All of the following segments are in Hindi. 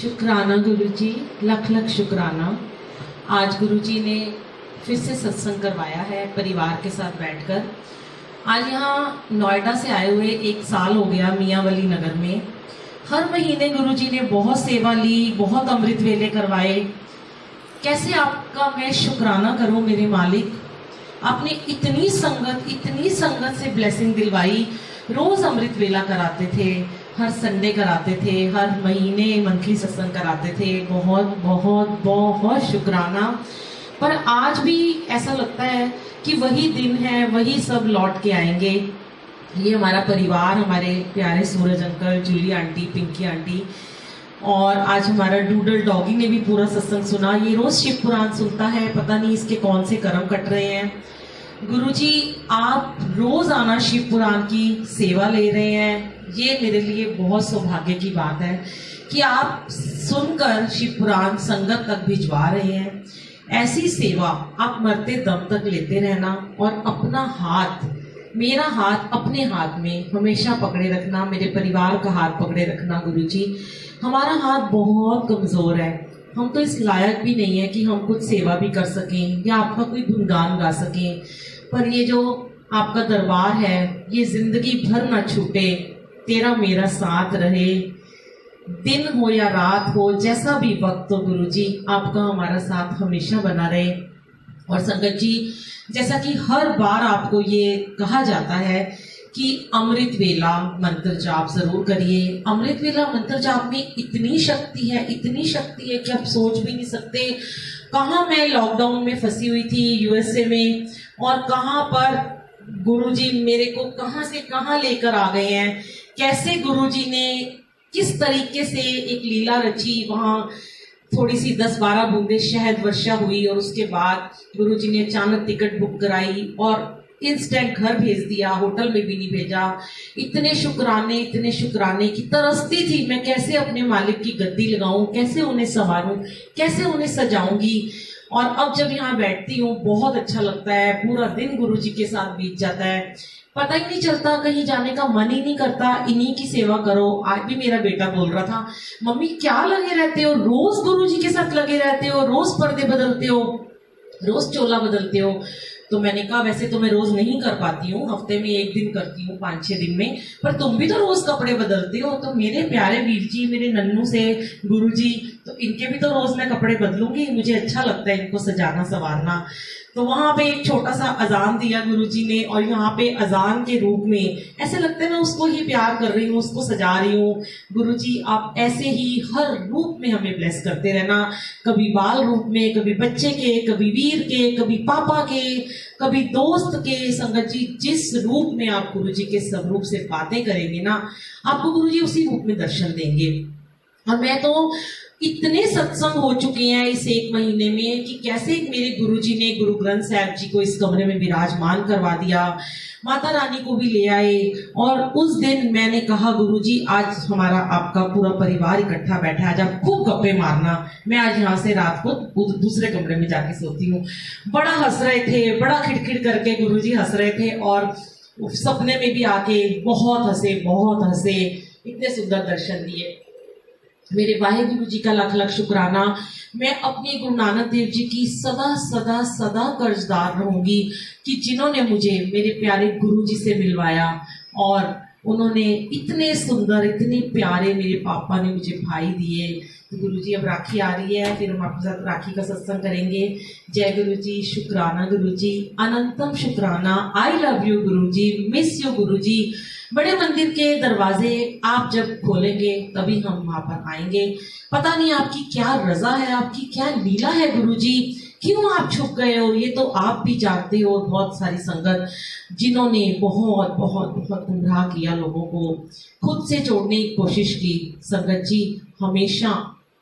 शुक्राना गुरुजी, लख लख शुक्राना। आज गुरुजी ने फिर से सत्संग करवाया है परिवार के साथ बैठकर। आज यहाँ नोएडा से आए हुए 1 साल हो गया मियांवली नगर में। हर महीने गुरुजी ने बहुत सेवा ली, बहुत अमृत वेले करवाए। कैसे आपका मैं शुक्राना करूं मेरे मालिक। आपने इतनी संगत से ब्लेसिंग दिलवाई। रोज अमृत वेला कराते थे, हर संडे कराते थे, हर महीने मंथली सत्संग कराते थे। बहुत बहुत बहुत शुक्राना। पर आज भी ऐसा लगता है कि वही दिन है, वही सब लौट के आएंगे। ये हमारा परिवार, हमारे प्यारे Suraj uncle, Julie aunty, Pinky aunty, और आज हमारा डूडल डॉगी ने भी पूरा सत्संग सुना। ये रोज शिव पुराण सुनता है, पता नहीं इसके कौन से कर्म कट रहे हैं। गुरुजी आप रोज आना शिव पुराण की सेवा ले रहे हैं, ये मेरे लिए बहुत सौभाग्य की बात है कि आप सुनकर शिव पुराण संगत तक भिजवा रहे हैं। ऐसी सेवा आप मरते दम तक लेते रहना और अपना हाथ, मेरा हाथ अपने हाथ में हमेशा पकड़े रखना, मेरे परिवार का हाथ पकड़े रखना। गुरुजी हमारा हाथ बहुत कमजोर है, हम तो इस लायक भी नहीं है कि हम कुछ सेवा भी कर सकें या आपका कोई गुणगान गा सकें। पर ये जो आपका दरबार है ये जिंदगी भर ना छूटे, तेरा मेरा साथ रहे। दिन हो या रात हो, जैसा भी वक्त हो गुरुजी आपका हमारा साथ हमेशा बना रहे। और संगत जी जैसा कि हर बार आपको ये कहा जाता है कि अमृत वेला मंत्र जाप जरूर करिए। अमृत वेला मंत्र जाप में इतनी शक्ति है कि आप सोच भी नहीं सकते। कहाँ मैं लॉकडाउन में फंसी हुई थी यूएसए में, और कहाँ पर गुरुजी मेरे को कहाँ से कहाँ लेकर आ गए हैं। कैसे गुरुजी ने किस तरीके से एक लीला रची। वहाँ थोड़ी सी 10-12 बूंदे शहद वर्षा हुई और उसके बाद गुरुजी ने अचानक टिकट बुक कराई और इंस्टेंट घर भेज दिया, होटल में भी नहीं भेजा। इतने शुक्राने की तरसती थी मैं कैसे अपने मालिक की गद्दी लगाऊं, कैसे उन्हें संवारूं, कैसे उन्हें सजाऊंगी। और अब जब यहाँ बैठती हूँ बहुत अच्छा लगता है। पूरा दिन गुरुजी के साथ बीत जाता है, पता ही नहीं चलता, कहीं जाने का मन ही नहीं करता। इन्हीं की सेवा करो। आज भी मेरा बेटा बोल रहा था, मम्मी क्या लगे रहते हो, रोज गुरुजी के साथ लगे रहते हो, रोज पर्दे बदलते हो, रोज चोला बदलते हो। तो मैंने कहा वैसे तो मैं रोज नहीं कर पाती हूँ, हफ्ते में 1 दिन करती हूँ, 5-6 दिन में, पर तुम भी तो रोज कपड़े बदलते हो। तो मेरे प्यारे वीर जी, मेरे नन्नू से गुरुजी, तो इनके भी तो रोज मैं कपड़े बदलूंगी। मुझे अच्छा लगता है इनको सजाना संवारना। तो वहां पे एक छोटा सा अजान दिया गुरुजी ने, और यहाँ पे अजान के रूप में ऐसे लगता है मैं उसको ही प्यार कर रही हूँ, उसको सजा रही हूँ। गुरुजी आप ऐसे ही हर रूप में हमें ब्लेस करते रहना, कभी बाल रूप में, कभी बच्चे के, कभी वीर के, कभी पापा के, कभी दोस्त के। संगत जी जिस रूप में आप गुरुजी के स्वरूप से बातें करेंगे ना, आपको गुरुजी उसी रूप में दर्शन देंगे। और मैं तो इतने सत्संग हो चुके हैं इस 1 महीने में कि कैसे मेरे गुरुजी ने गुरु ग्रंथ साहब जी को इस कमरे में विराजमान करवा दिया, माता रानी को भी ले आए। और उस दिन मैंने कहा गुरुजी आज हमारा आपका पूरा परिवार इकट्ठा बैठा है, आज आप खूब गप्पे मारना। मैं आज यहाँ से रात को दूसरे कमरे में जाके सोती हूँ। बड़ा हंस रहे थे, बड़ा खिड़खिड़ करके गुरुजी हंस रहे थे, और सपने में भी आके बहुत हंसे, इतने सुंदर दर्शन दिए। मेरे वाहेगुरु जी का लख लख शुक्राना। मैं अपने गुरु नानक देव जी की सदा कर्जदार रहूंगी कि जिन्होंने मुझे मेरे प्यारे गुरु जी से मिलवाया, और उन्होंने इतने सुंदर, इतने प्यारे मेरे पापा ने मुझे भाई दिए। तो गुरु जी अब राखी आ रही है, फिर हम आपके साथ राखी का सत्संग करेंगे। जय गुरु जी, शुक्राना गुरु जी, अनंतम शुक्राना। I love you Guru ji, miss you गुरु जी। बड़े मंदिर के दरवाजे आप जब खोलेंगे तभी हम वहां पर आएंगे। पता नहीं आपकी क्या रजा है, आपकी क्या लीला है गुरुजी, क्यों आप छुप गए हो, ये तो आप भी जानते हो। बहुत सारी संगत जिन्होंने बहुत गुमराह किया, लोगों को खुद से जोड़ने की कोशिश की। संगत जी हमेशा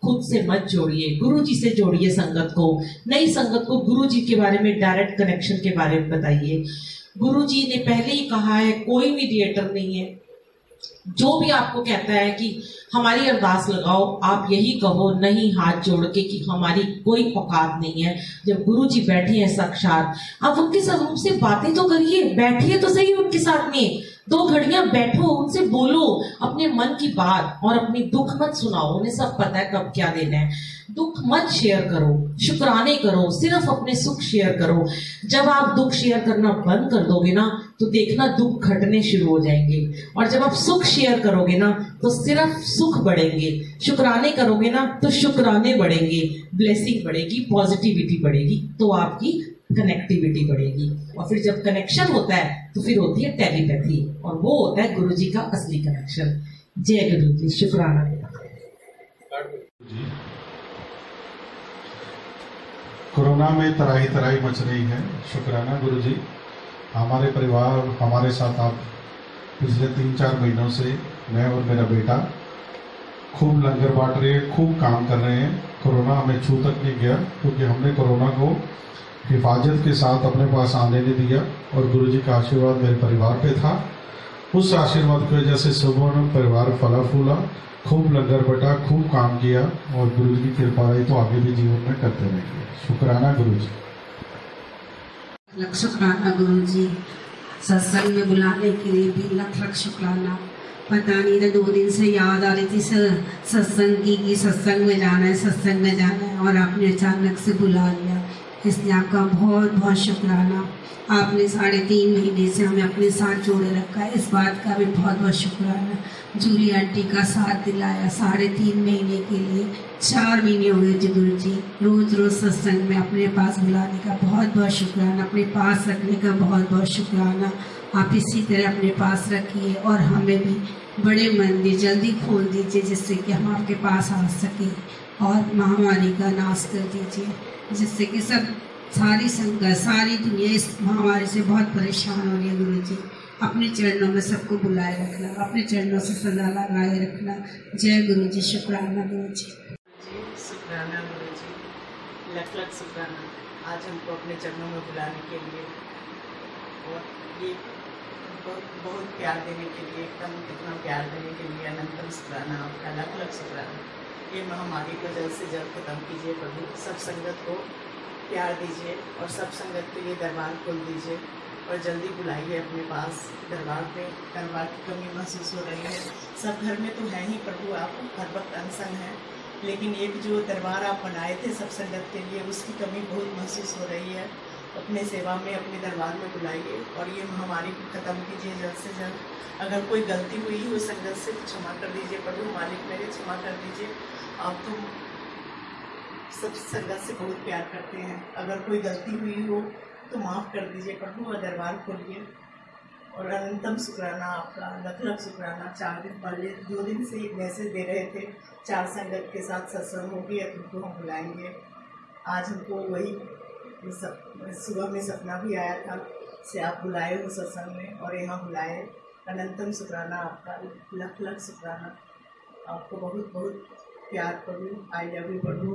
खुद से मत जोड़िए, गुरु जी से जोड़िए संगत को। नई संगत को गुरु जी के बारे में, डायरेक्ट कनेक्शन के बारे में बताइए। गुरु जी ने पहले ही कहा है कोई मीडिएटर नहीं है। जो भी आपको कहता है कि हमारी अरदास लगाओ, आप यही कहो नहीं हाथ जोड़ के कि हमारी कोई औकात नहीं है। जब गुरु जी बैठे हैं साक्षात, आप उनके स्वरूप से बातें तो करिए, बैठिए तो सही उनके साथ में। 2 घड़ियां बैठो, उनसे बोलो अपने मन की बात और अपनी दुख मत सुनाओ, उन्हें सब पता है कब क्या देना है। दुख मत शेयर करो, शुक्राने करो, सिर्फ अपने सुख शेयर करो। जब आप दुख शेयर करना बंद कर दोगे ना तो देखना दुख घटने शुरू हो जाएंगे, और जब आप सुख शेयर करोगे ना तो सिर्फ सुख बढ़ेंगे। शुक्राने करोगे ना तो शुक्राने बढ़ेंगे, ब्लेसिंग बढ़ेगी, पॉजिटिविटी बढ़ेगी, तो आपकी कनेक्टिविटी बढ़ेगी। और फिर जब कनेक्शन होता है तो फिर होती है टेलीपैथी, और वो होता है गुरु जी का असली कनेक्शन। जय गुरु जी। शुक्राना जी। कोरोना में तराई तराई मच रही है। शुक्राना गुरु जी, हमारे परिवार हमारे साथ आप पिछले 3-4 महीनों से, मैं और मेरा बेटा खूब लंगर बांट रहे हैं, खूब काम कर रहे हैं। कोरोना हमें छू तक नहीं गया क्योंकि हमने कोरोना को हिफाजत के साथ अपने पास आने नहीं दिया, और गुरु जी का आशीर्वाद मेरे परिवार पे था। उस आशीर्वाद की वजह से संपूर्ण परिवार फला फूला, खूब लंगर बटा, खूब काम किया, और गुरु जी की कृपा रही तो आगे भी जीवन में करते रहेंगे। शुक्राना गुरु जी। लख शुक्राना गुरु जी, सत्संग में बुलाने के लिए भी लख लख शुक्राना। पता नहीं था 2 दिन से याद आ रही थी सत्संग की कि सत्संग में जाना है, सत्संग में जाना है, और आपने अचानक से बुला लिया, इसलिए आपका बहुत बहुत शुक्राना। आपने 3.5 महीने से हमें अपने साथ जोड़े रखा है, इस बात का भी बहुत बहुत शुक्राना। जूली आंटी का साथ दिलाया 3.5 महीने के लिए, 4 महीने हो गए जी गुरु जी। रोज रोज सत्संग में अपने पास बुलाने का बहुत बहुत शुक्राना, अपने पास रखने का बहुत बहुत शुक्राना। आप इसी तरह अपने पास रखिए, और हमें भी बड़े मंदिर जल्दी खोल दीजिए जिससे कि हम आपके पास आ सकें, और महामारी का नाश कर दीजिए जिससे कि सारी संगत, सारी दुनिया इस महामारी से बहुत परेशान हो रही है। गुरु जी अपने चरणों में सबको बुलाए रखना, अपने चरणों से सदा लगाए रखना। जय गुरु जी। शुक्राना गुरु जी। शुक्राना गुरु जी, लख लख शुक्राना आज हमको अपने चरणों में बुलाने के लिए, और ये बहुत प्यार देने के लिए, एकदम इतना प्यार देने के लिए अनंतम शुक्राना आपका। लख लख शुक्राना। ये महामारी को जल्द से जल्द खत्म कीजिए प्रभु, सब संगत को प्यार दीजिए, और सब संगत के लिए दरबार खोल दीजिए, और जल्दी बुलाइए अपने पास। दरबार की कमी महसूस हो रही है, सब घर में तो है ही प्रभु, आप हर वक्त अनसन हैं, लेकिन एक जो दरबार आप बनाए थे सब संगत के लिए, उसकी कमी बहुत महसूस हो रही है। अपने सेवा में अपने दरबार में बुलाइए, और ये महामारी को ख़त्म कीजिए जल्द से जल्द। अगर कोई गलती हुई हो संगत से तो क्षमा कर दीजिए प्रभु, मालिक मेरे क्षमा कर दीजिए। आप तो सब संगत से बहुत प्यार करते हैं, अगर कोई गलती हुई हो तो माफ़ कर दीजिए प्रभु, और दरबार खोलिए। और अनंतम शुक्राना आपका, लख लख शुक्राना। 4 दिन पहले 2 दिन से मैसेज दे रहे थे 4 संगत के साथ सत्संग होगी, अब तुमको हम बुलाएंगे। आज हमको वही सुबह में सपना भी आया था से आप बुलाए हो सत्संग में, और यहाँ बुलाए। अनंतम शुक्राना आपका, लख लख शुक्राना। आपको बहुत बहुत प्यार प्रभु, आई लव यू प्रभु।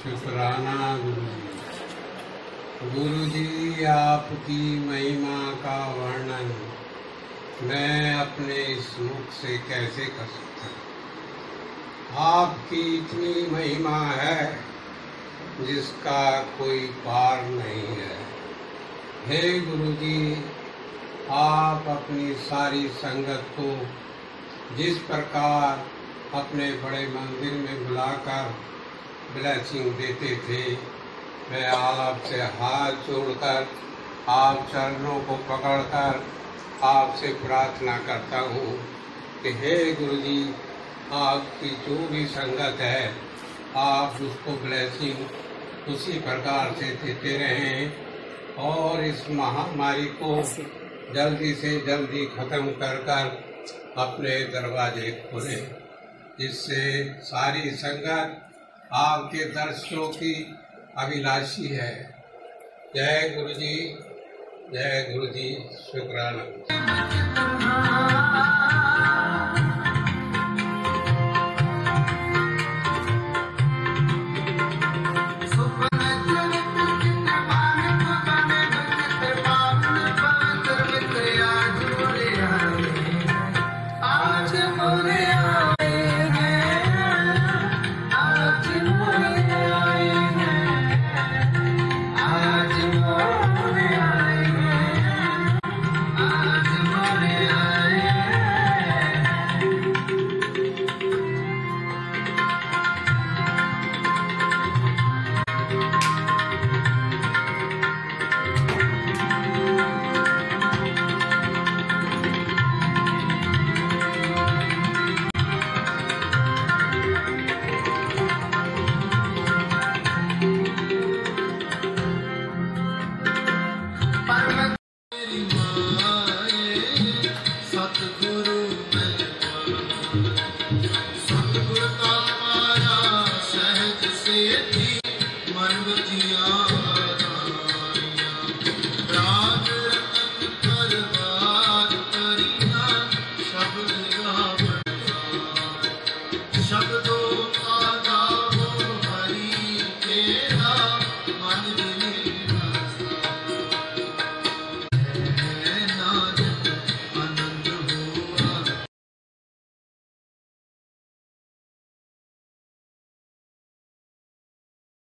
शुक्राना गुरु जी, आपकी महिमा का वर्णन मैं अपने इस मुख से कैसे कर सकता हूँ। आपकी इतनी महिमा है जिसका कोई पार नहीं है। हे गुरु जी, आप अपनी सारी संगत को जिस प्रकार अपने बड़े मंदिर में बुलाकर ब्लेसिंग देते थे, मैं आपसे हाथ जोड़कर, आप चरणों को पकड़कर आपसे प्रार्थना करता हूँ कि हे गुरु जी, आपकी जो भी संगत है आप उसको ब्लेसिंग उसी प्रकार से देते रहें, और इस महामारी को जल्दी से जल्दी ख़त्म कर अपने दरवाजे खोलें, जिससे सारी संगत आपके दर्शनों की अभिलाषी है। जय गुरु जी, जय गुरु जी। शुक्राना।